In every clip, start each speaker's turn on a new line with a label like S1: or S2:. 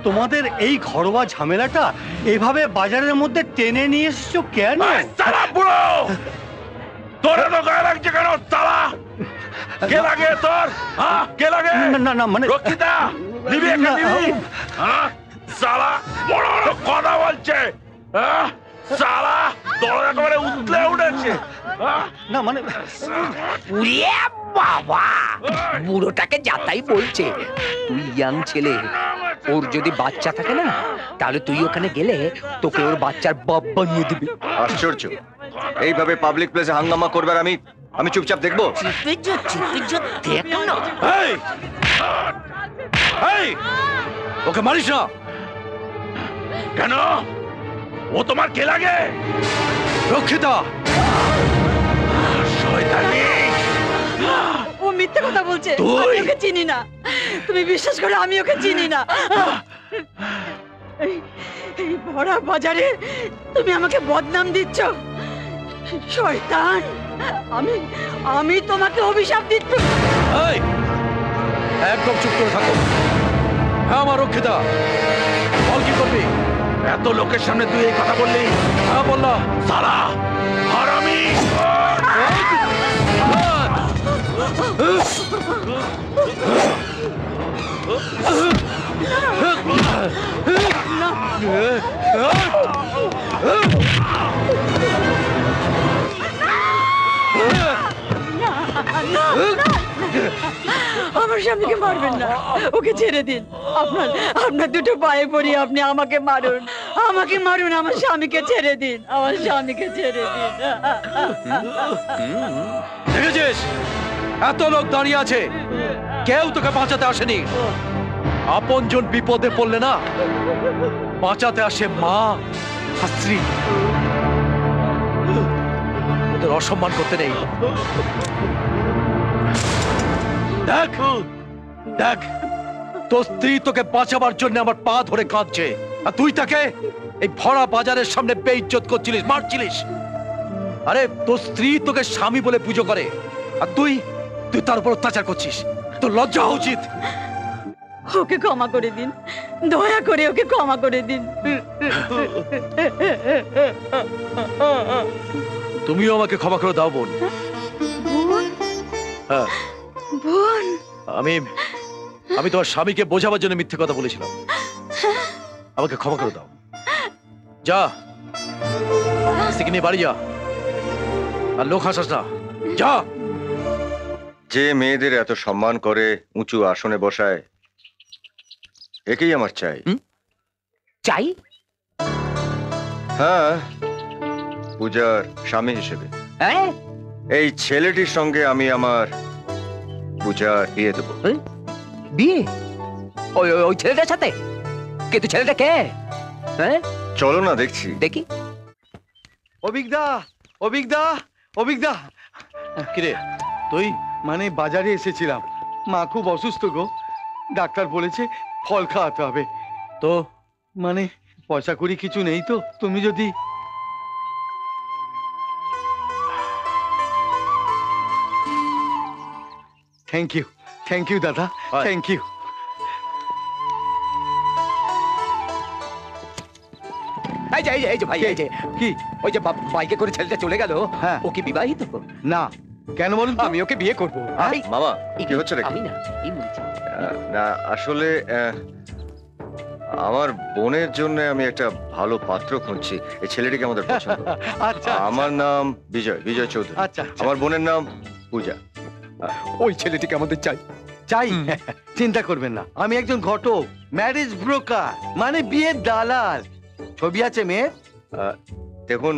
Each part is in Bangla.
S1: তোমাদের এই ঘরোয়া ঝামেলাটা এভাবে বাজারের মধ্যে টেনে নিয়ে এসছো কেন?
S2: তোরা তো গায়ে লাগছে কেন? তালা কে লাগে তোর? কে লাগে?
S1: না না মানে
S2: রক্ষিতা দিবি একটা দিবি? সালা বড় বড় কথা বলছে। সালা তোর একেবারে উতলে উঠেছে।
S1: না মানে
S3: উড়িয়ে বাবা, বুড়োটাকে যাতাই বলছে। তুই ইয়াং ছেলে, ওর যদি বাচ্চা থাকে না, তাহলে তুই ওখানে গেলে তোকে ওর বাচ্চার বাপ বানিয়ে দিবি।
S4: আশ্চর্য, এইভাবে পাবলিক প্লেসে হাঙ্গামা করবার আমি চুপচাপ দেখবো?
S3: দেখ না।
S2: ওকে মারিস না কেন? ও তোমার কে লাগে? রক্ষিতা শয়তানি।
S5: ও মিথ্যে কথা বলছে। আমি ওকে চিনি না। তুমি বিশ্বাস করো, আমি ওকে চিনি না। এই ভরা বাজারে তুমি আমাকে বদনাম দিচ্ছ। শয়তান, আমি তোমাকে অভিশাপ দিচ্ছি।
S2: একদম চুপ করে থাকো। হ্যাঁ আমার রক্ষিতা, বল কি করবি? এত লোকের সামনে তুই এই কথা বললি? হ্যাঁ বললাম। সালা হারামি।
S5: আমার স্বামীকে মারবেন না, ওকে ছেড়ে দিন। আপনার দুটো পায়ে পড়ি, আপনি আমাকে মারুন, আমাকে মারুন। আমার স্বামীকে ছেড়ে দিন, আমার স্বামীকে ছেড়ে দিন।
S2: দেখেছিস এত লোক দাঁড়িয়ে আছে, কেউ তোকে বাঁচাতে আসেনি। আপনজন বিপদে পড়লে না বাঁচাতে আসে মা আর স্ত্রী। ওদের অসম্মান করতে নেই। দেখ দেখ, তোর স্ত্রী তোকে বাঁচাবার জন্য আমার পা ধরে কাঁদছে, আর তুই তাকে এই ভরা বাজারের সামনে বেইজ্জত করছিলিস, মারছিলিস। আরে তোর স্ত্রী তোকে স্বামী বলে পুজো করে, আর তুই তার উপর অত্যাচার করছিস। তোর লজ্জা হওয়া উচিত।
S5: ওকে ক্ষমা করে দিন, দয়া করে ওকে ক্ষমা করে দিন।
S2: তুমিও আমাকে ক্ষমা করে দাও বোন। হ্যাঁ,
S5: বোন,
S2: আমি তোমার স্বামীকে বোঝাবার জন্য মিথ্যে কথা বলেছিলাম। আমাকে ক্ষমা করে দাও। যা, নিয়ে বাড়ি যা, আর লোক হাসাস না। যা।
S4: যে মেয়েদের এত সম্মান করে, উঁচু আসনে বসায়, একেই আমার চাই।
S3: চাই?
S4: হ্যাঁ, পূজার স্বামী হিসেবে।
S3: হ্যাঁ,
S4: এই ছেলেটির সঙ্গে আমি আমার পূজার বিয়ে দেবো।
S3: বিয়ে? ওই ছেলেটার সাথে? কিন্তু ছেলেটা কে? হ্যাঁ,
S4: চলো না দেখছি।
S3: দেখি।
S1: অভিজ্ঞা, অভিজ্ঞা, অভিজ্ঞা।
S2: কিরে তুই?
S1: মানে বাজারে এসেছিলাম, মা খুব অসুস্থ গো, ডাক্তার বলেছে ফল খাওয়াতে হবে।
S2: তো
S1: মানে পয়সা কড়ি কিছু নেই তো, তুমি যদি থ্যাংক ইউ দাদা, থ্যাংক ইউ।
S3: এই যে ভাই, এই যে
S1: কি?
S3: ওই যে বাইকে করে ছেলেটা চলে গেল,
S1: হ্যাঁ।
S3: ও কি বিবাহিত?
S1: না, কেন বলুন তো?
S3: আমি ওকে বিয়ে করবো।
S4: মামা, কি হচ্ছে নাকি?
S3: আমি না, এই বলছি।
S4: না আসলে আমার বোনের জন্য আমি একটা ভালো পাত্র খুঁজছি। এই ছেলেটিকে আমাদের পছন্দ।
S1: আচ্ছা,
S4: আমার নাম বিজয় চৌধুরী।
S1: আচ্ছা,
S4: আমার বোনের নাম পূজা।
S3: ওই ছেলেটিকে আমাদের চাই।
S1: চাই? চিন্তা করবেন না, আমি একজন ঘটক, ম্যারেজ ব্রোকার, মানে বিয়ের দালাল। ছবি আছে মেয়ের?
S4: দেখুন,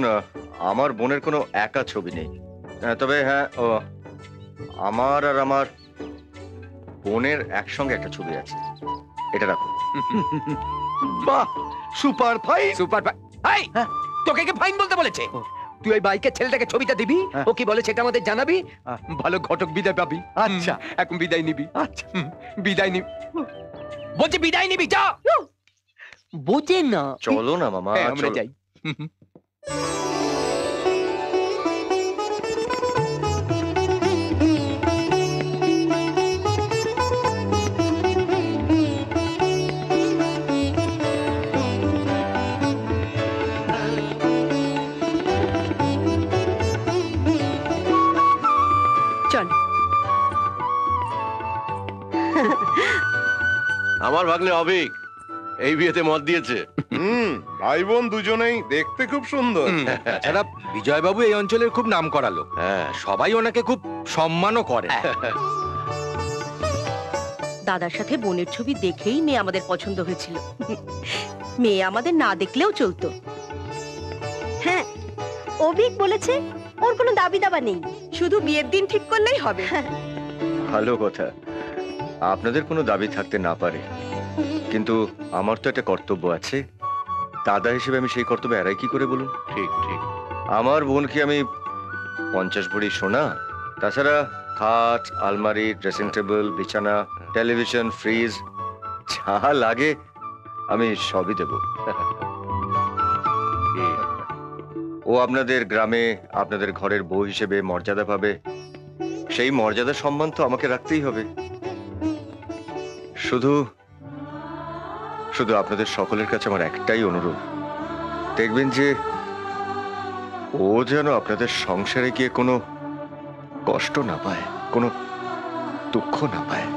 S4: আমার বোনের কোনো একা ছবি নেই, তবে হ্যাঁ, আমার আর আমার বোনের একসঙ্গে একটা ছবি আছে। এটা রাখুন।
S1: বাহ, সুপার ফাইন।
S3: সুপার ভাই, তোকে কে ফাইন বলতে বলেছে? তুই ওই বাইকের ছেলেটাকে ছবিটা দিবি, ও কি বলে সেটা আমাদের জানাবি। ভালো ঘটক বিদায় পাবি।
S1: আচ্ছা,
S3: এখন বিদায় নিবি।
S1: আচ্ছা,
S3: বিদায় নিবি, বলছি বিদায় নিবি, যা। বোঝে না।
S4: চলো না মামা,
S3: আমরা
S4: চলো।
S3: যাই।
S6: আমার ভাগ্নে অবিক এই বিয়েতে মত দিয়েছে।
S7: ভাই বোন দুজনেই দেখতে খুব সুন্দর।
S2: তাছাড়া বিজয়বাবু এই অঞ্চলের খুব নাম করা লোক,
S6: হ্যাঁ
S2: সবাই ওনাকে খুব সম্মানও করে।
S8: দাদার সাথে বোনের ছবি দেখেই মেয়ে আমাদের পছন্দ হয়েছিল। মেয়ে আমাদের না দেখলেও চলতো।
S9: হ্যাঁ, অভিক বলেছে ওর কোনো দাবি দাবা নেই,
S8: শুধু বিয়ের দিন ঠিক করলেই হবে।
S4: ভালো কথা, আপনাদের কোনো দাবি থাকতে না পারে, কিন্তু আমার তো একটা কর্তব্য আছে। দাদা হিসেবে আমি সেই কর্তব্য এড়াই কি করে বলুন?
S6: ঠিক ঠিক।
S4: আমার বোনকে আমি 50 ভরি সোনা, তাছাড়া খাট, আলমারি, ড্রেসিং টেবিল, বিছানা, টেলিভিশন, ফ্রিজ যা লাগে আমি সবই দেব। ও আপনাদের গ্রামে আপনাদের ঘরের বউ হিসেবে মর্যাদা পাবে, সেই মর্যাদা সম্মান তো আমাকে রাখতেই হবে। শুধু শুধু আপনাদের সকলের কাছে আমার একটাই অনুরোধ, দেখবেন যে ও যেন আপনাদের সংসারে গিয়ে কোনো কষ্ট না পায়, কোনো দুঃখ না পায়।